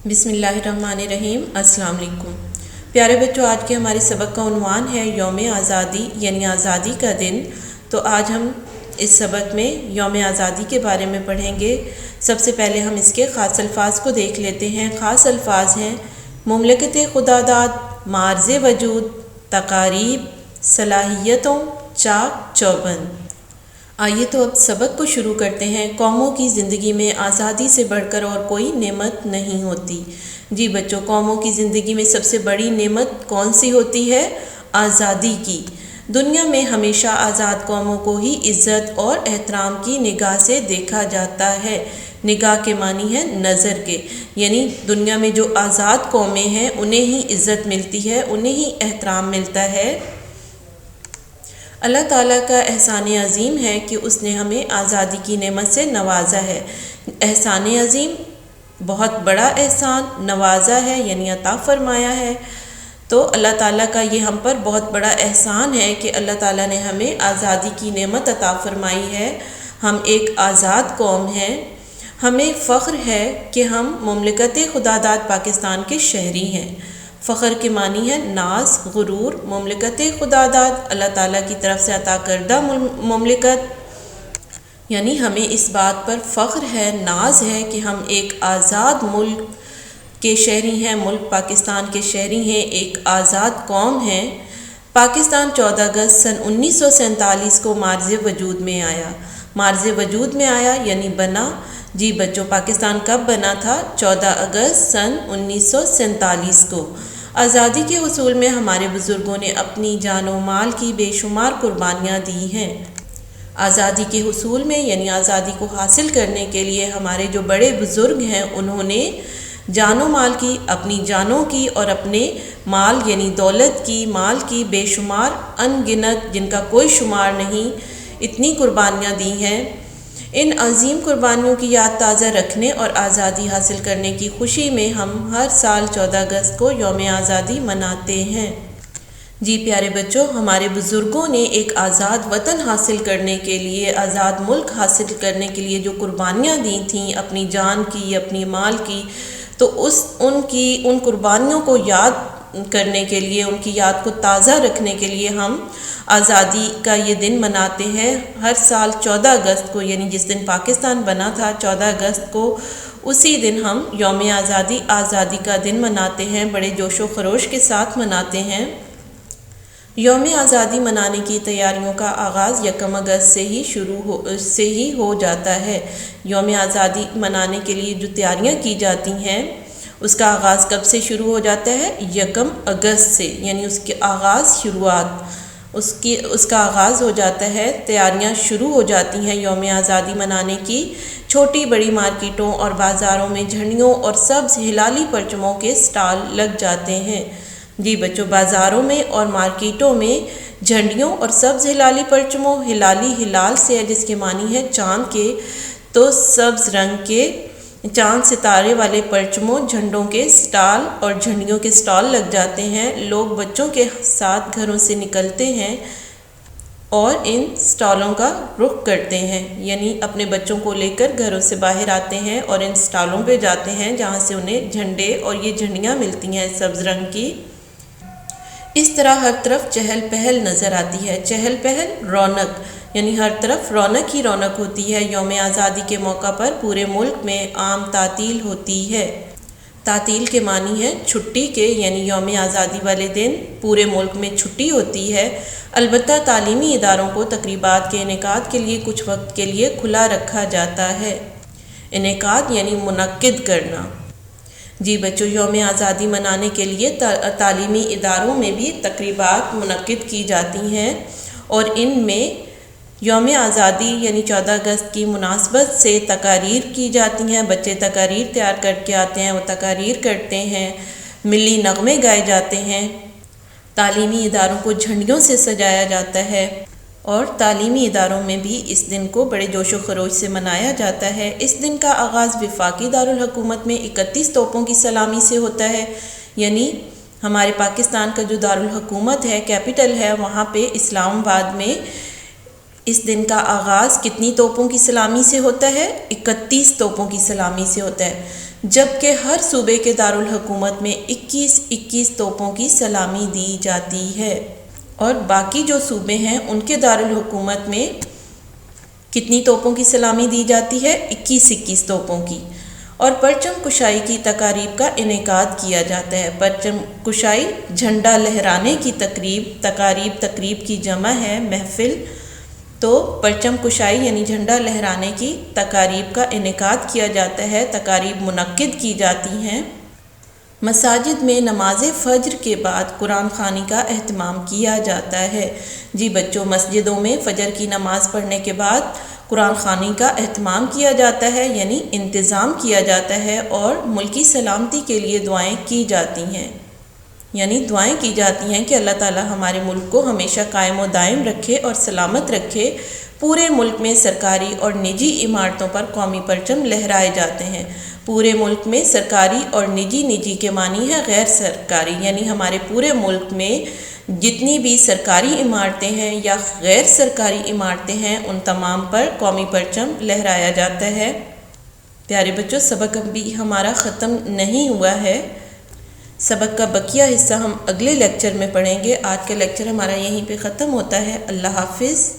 بسم اللہ الرحمن الرحیم۔ السلام علیکم پیارے بچوں، آج کے ہمارے سبق کا عنوان ہے یوم آزادی یعنی آزادی کا دن۔ تو آج ہم اس سبق میں یوم آزادی کے بارے میں پڑھیں گے۔ سب سے پہلے ہم اس کے خاص الفاظ کو دیکھ لیتے ہیں۔ خاص الفاظ ہیں مملکت خداداد، معرض وجود، تقاریب، صلاحیتوں، چاک چوبند۔ آئیے تو اب سبق کو شروع کرتے ہیں۔ قوموں کی زندگی میں آزادی سے بڑھ کر اور کوئی نعمت نہیں ہوتی۔ جی بچوں، قوموں کی زندگی میں سب سے بڑی نعمت کون سی ہوتی ہے؟ آزادی کی۔ دنیا میں ہمیشہ آزاد قوموں کو ہی عزت اور احترام کی نگاہ سے دیکھا جاتا ہے۔ نگاہ کے معنی ہے نظر کے، یعنی دنیا میں جو آزاد قومیں ہیں انہیں ہی عزت ملتی ہے، انہیں ہی احترام ملتا ہے۔ اللہ تعالیٰ کا احسان عظیم ہے کہ اس نے ہمیں آزادی کی نعمت سے نوازا ہے۔ احسان عظیم بہت بڑا احسان، نوازا ہے یعنی عطا فرمایا ہے۔ تو اللہ تعالیٰ کا یہ ہم پر بہت بڑا احسان ہے کہ اللہ تعالیٰ نے ہمیں آزادی کی نعمت عطا فرمائی ہے۔ ہم ایک آزاد قوم ہیں۔ ہمیں فخر ہے کہ ہم مملکت خداداد پاکستان کے شہری ہیں۔ فخر کے معنی ہے ناز، غرور۔ مملکت خداداد اللہ تعالیٰ کی طرف سے عطا کردہ مملکت، یعنی ہمیں اس بات پر فخر ہے، ناز ہے کہ ہم ایک آزاد ملک کے شہری ہیں، ملک پاکستان کے شہری ہیں، ایک آزاد قوم ہیں۔ پاکستان 14 اگست سن 1947 کو معرض وجود میں آیا۔ معرض وجود میں آیا یعنی بنا۔ جی بچوں، پاکستان کب بنا تھا؟ 14 اگست سن 1947 کو۔ آزادی کے حصول میں ہمارے بزرگوں نے اپنی جان و مال کی بے شمار قربانیاں دی ہیں۔ آزادی کے حصول میں یعنی آزادی کو حاصل کرنے کے لیے ہمارے جو بڑے بزرگ ہیں انہوں نے جان و مال کی، اپنی جانوں کی اور اپنے مال یعنی دولت کی، مال کی بے شمار، ان گنت، جن کا کوئی شمار نہیں، اتنی قربانیاں دی ہیں۔ ان عظیم قربانیوں کی یاد تازہ رکھنے اور آزادی حاصل کرنے کی خوشی میں ہم ہر سال 14 اگست کو یوم آزادی مناتے ہیں۔ جی پیارے بچوں، ہمارے بزرگوں نے ایک آزاد وطن حاصل کرنے کے لیے، آزاد ملک حاصل کرنے کے لیے جو قربانیاں دی تھیں، اپنی جان کی، اپنی مال کی، تو ان قربانیوں کو یاد کرنے کے لیے، ان کی یاد کو تازہ رکھنے کے لیے ہم آزادی کا یہ دن مناتے ہیں۔ ہر سال 14 اگست کو، یعنی جس دن پاکستان بنا تھا 14 اگست کو، اسی دن ہم یوم آزادی کا دن مناتے ہیں، بڑے جوش و خروش کے ساتھ مناتے ہیں۔ یوم آزادی منانے کی تیاریوں کا آغاز 1 اگست سے ہی ہو جاتا ہے۔ یوم آزادی منانے کے لیے جو تیاریاں کی جاتی ہیں اس کا آغاز کب سے شروع ہو جاتا ہے؟ 1 اگست سے، یعنی اس کے آغاز، شروعات، اس کا آغاز ہو جاتا ہے، تیاریاں شروع ہو جاتی ہیں یوم آزادی منانے کی۔ چھوٹی بڑی مارکیٹوں اور بازاروں میں جھنڈیوں اور سبز ہلالی پرچموں کے سٹال لگ جاتے ہیں۔ جی بچوں، بازاروں میں اور مارکیٹوں میں جھنڈیوں اور سبز ہلالی پرچموں، ہلالی ہلال سے ہے جس کے معنی ہے چاند کے، تو سبز رنگ کے چاند ستارے والے پرچموں، جھنڈوں کے سٹال اور جھنڈیوں کے سٹال لگ جاتے ہیں۔ لوگ بچوں کے ساتھ گھروں سے نکلتے ہیں اور ان سٹالوں کا رخ کرتے ہیں، یعنی اپنے بچوں کو لے کر گھروں سے باہر آتے ہیں اور ان سٹالوں پہ جاتے ہیں جہاں سے انہیں جھنڈے اور یہ جھنڈیاں ملتی ہیں سبز رنگ کی۔ اس طرح ہر طرف چہل پہل نظر آتی ہے۔ چہل پہل، رونق، یعنی ہر طرف رونق ہی رونق ہوتی ہے۔ یوم آزادی کے موقع پر پورے ملک میں عام تعطیل ہوتی ہے۔ تعطیل کے معنی ہے چھٹی کے، یعنی یوم آزادی والے دن پورے ملک میں چھٹی ہوتی ہے۔ البتہ تعلیمی اداروں کو تقریبات کے انعقاد کے لیے کچھ وقت کے لیے کھلا رکھا جاتا ہے۔ انعقاد یعنی منعقد کرنا۔ جی بچوں، یوم آزادی منانے کے لیے تعلیمی اداروں میں بھی تقریبات منعقد کی جاتی ہیں اور ان میں یوم آزادی یعنی 14 اگست کی مناسبت سے تقاریر کی جاتی ہیں۔ بچے تقاریر تیار کر کے آتے ہیں، وہ تقاریر کرتے ہیں، ملی نغمے گائے جاتے ہیں، تعلیمی اداروں کو جھنڈیوں سے سجایا جاتا ہے اور تعلیمی اداروں میں بھی اس دن کو بڑے جوش و خروش سے منایا جاتا ہے۔ اس دن کا آغاز وفاقی دارالحکومت میں 31 توپوں کی سلامی سے ہوتا ہے، یعنی ہمارے پاکستان کا جو دارالحکومت ہے، کیپٹل ہے، وہاں پہ اسلام آباد میں اس دن کا آغاز کتنی توپوں کی سلامی سے ہوتا ہے؟ 31 توپوں کی سلامی سے ہوتا ہے۔ جبکہ ہر صوبے کے دارالحکومت میں 21 توپوں کی سلامی دی جاتی ہے، اور باقی جو صوبے ہیں ان کے دارالحکومت میں کتنی توپوں کی سلامی دی جاتی ہے؟ 21 توپوں کی۔ اور پرچم کشائی کی تقاریب کا انعقاد کیا جاتا ہے۔ پرچم کشائی جھنڈا لہرانے کی تقریب کی جمع ہے محفل، تو پرچم کشائی یعنی جھنڈا لہرانے کی تقاریب کا انعقاد کیا جاتا ہے، تقاریب منعقد کی جاتی ہیں۔ مساجد میں نماز فجر کے بعد قرآن خوانی کا اہتمام کیا جاتا ہے۔ جی بچوں، مسجدوں میں فجر کی نماز پڑھنے کے بعد قرآن خوانی کا اہتمام کیا جاتا ہے، یعنی انتظام کیا جاتا ہے، اور ملکی سلامتی کے لیے دعائیں کی جاتی ہیں، یعنی دعائیں کی جاتی ہیں کہ اللہ تعالی ہمارے ملک کو ہمیشہ قائم و دائم رکھے اور سلامت رکھے۔ پورے ملک میں سرکاری اور نجی عمارتوں پر قومی پرچم لہرائے جاتے ہیں۔ پورے ملک میں سرکاری اور نجی کے معنی ہے غیر سرکاری، یعنی ہمارے پورے ملک میں جتنی بھی سرکاری عمارتیں ہیں یا غیر سرکاری عمارتیں ہیں ان تمام پر قومی پرچم لہرایا جاتا ہے۔ پیارے بچوں، سبق ابھی ہمارا ختم نہیں ہوا ہے، سبق کا بقیہ حصہ ہم اگلے لیکچر میں پڑھیں گے۔ آج کا لیکچر ہمارا یہیں پہ ختم ہوتا ہے۔ اللہ حافظ۔